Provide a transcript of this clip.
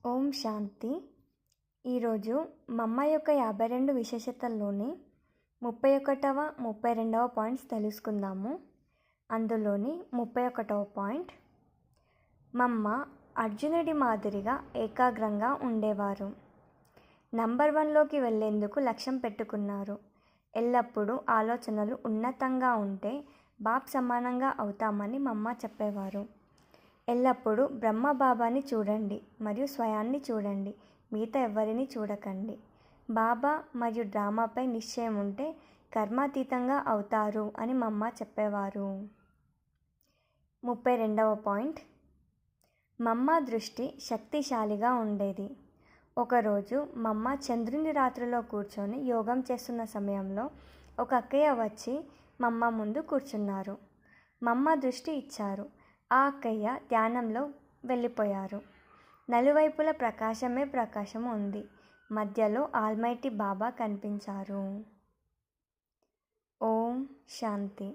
ఓం శాంతి. ఈరోజు మమ్మ యొక్క 52 విశేషతల్లోని 31వ 32వ పాయింట్స్ తెలుసుకుందాము. అందులోని 31వ పాయింట్, మమ్మ అర్జునుడి మాదిరిగా ఏకాగ్రంగా ఉండేవారు. నంబర్ 1లోకి వెళ్లేందుకు లక్ష్యం పెట్టుకున్నారు. ఎల్లప్పుడూ ఆలోచనలు ఉన్నతంగా ఉంటే బాప్ సమానంగా అవుతామని మమ్మ చెప్పేవారు. ఎల్లప్పుడూ బ్రహ్మబాబాని చూడండి మరియు స్వయాన్ని చూడండి, మిగతా ఎవరిని చూడకండి. బాబా మరియు డ్రామాపై నిశ్చయం ఉంటే కర్మాతీతంగా అవుతారు అని మమ్మ చెప్పేవారు. 32వ పాయింట్, మమ్మ దృష్టి శక్తిశాలిగా ఉండేది. ఒకరోజు మమ్మ చంద్రుని రాత్రిలో కూర్చొని యోగం చేస్తున్న సమయంలో ఒక అక్కయ్య వచ్చి మమ్మ ముందు కూర్చున్నారు. మమ్మ దృష్టి ఇచ్చారు. ఆ అక్కయ్య ధ్యానంలో వెళ్ళిపోయారు. నలువైపుల ప్రకాశమే ప్రకాశము ఉంది. మధ్యలో ఆల్మైటీ బాబా కనిపించారు. ఓం శాంతి.